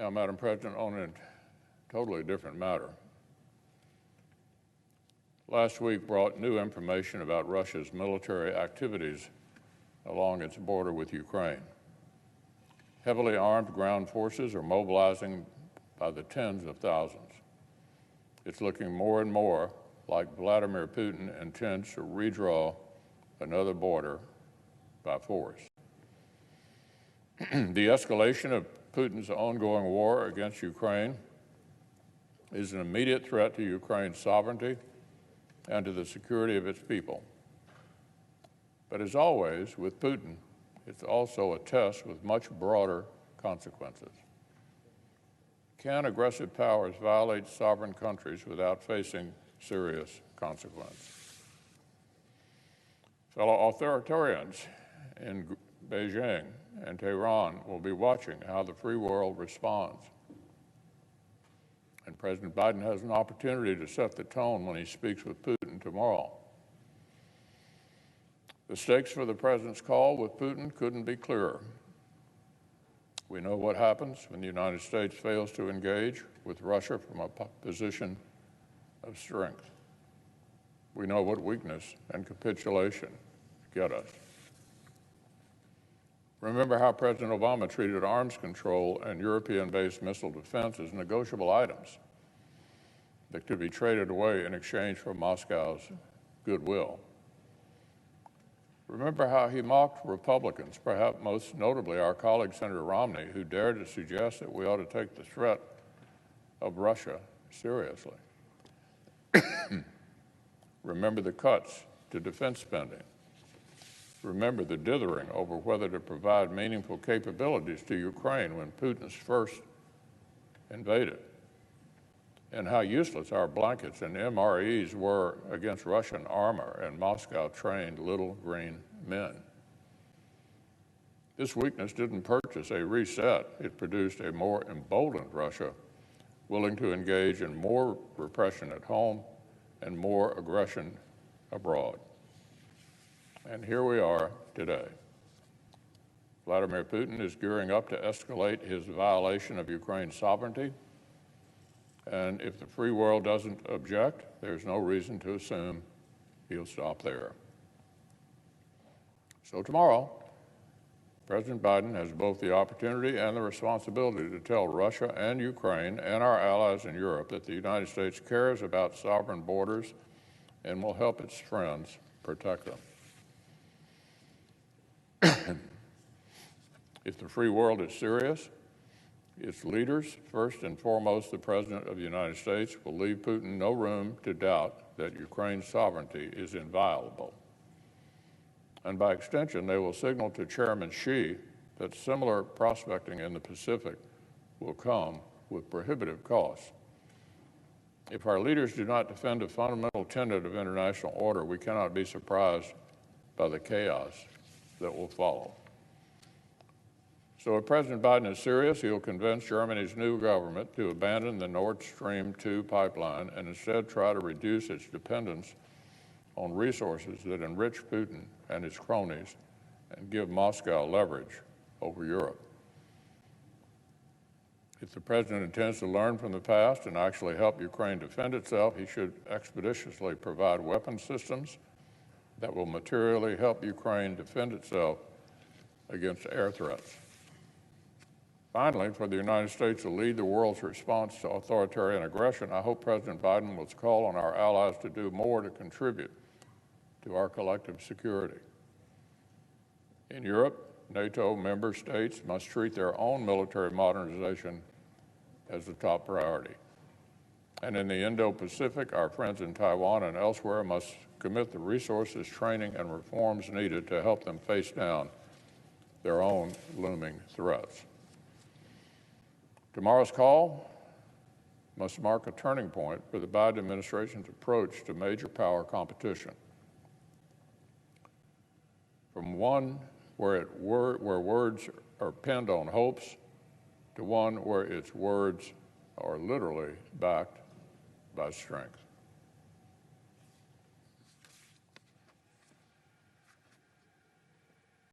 Now, Madam President, on a totally different matter, last week brought new information about Russia's military activities along its border with Ukraine. Heavily armed ground forces are mobilizing by the tens of thousands. It's looking more and more like Vladimir Putin intends to redraw another border by force. The escalation of Putin's ongoing war against Ukraine is an immediate threat to Ukraine's sovereignty and to the security of its people. But as always, with Putin, it's also a test with much broader consequences. Can aggressive powers violate sovereign countries without facing serious consequence? Fellow authoritarians in Beijing and Tehran will be watching how the free world responds. And President Biden has an opportunity to set the tone when he speaks with Putin tomorrow. The stakes for the president's call with Putin couldn't be clearer. We know what happens when the United States fails to engage with Russia from a position of strength. We know what weakness and capitulation get us. Remember how President Obama treated arms control and European-based missile defense as negotiable items that could be traded away in exchange for Moscow's goodwill. Remember how he mocked Republicans, perhaps most notably our colleague Senator Romney, who dared to suggest that we ought to take the threat of Russia seriously. Remember the cuts to defense spending. Remember the dithering over whether to provide meaningful capabilities to Ukraine when Putin's first invaded, and how useless our blankets and MREs were against Russian armor and Moscow-trained little green men. This weakness didn't purchase a reset. It produced a more emboldened Russia, willing to engage in more repression at home and more aggression abroad. And here we are today. Vladimir Putin is gearing up to escalate his violation of Ukraine's sovereignty. And if the free world doesn't object, there's no reason to assume he'll stop there. So tomorrow, President Biden has both the opportunity and the responsibility to tell Russia and Ukraine and our allies in Europe that the United States cares about sovereign borders and will help its friends protect them. If the free world is serious, its leaders, first and foremost the President of the United States, will leave Putin no room to doubt that Ukraine's sovereignty is inviolable. And by extension, they will signal to Chairman Xi that similar prospecting in the Pacific will come with prohibitive costs. If our leaders do not defend a fundamental tenet of international order, we cannot be surprised by the chaos that will follow. So if President Biden is serious, he'll convince Germany's new government to abandon the Nord Stream 2 pipeline and instead try to reduce its dependence on resources that enrich Putin and his cronies and give Moscow leverage over Europe. If the president intends to learn from the past and actually help Ukraine defend itself, he should expeditiously provide weapon systems that will materially help Ukraine defend itself against air threats. Finally, for the United States to lead the world's response to authoritarian aggression, I hope President Biden will call on our allies to do more to contribute to our collective security. In Europe, NATO member states must treat their own military modernization as a top priority. And in the Indo-Pacific, our friends in Taiwan and elsewhere must commit the resources, training, and reforms needed to help them face down their own looming threats. Tomorrow's call must mark a turning point for the Biden administration's approach to major power competition. From one where words are pinned on hopes to one where its words are literally backed by strength.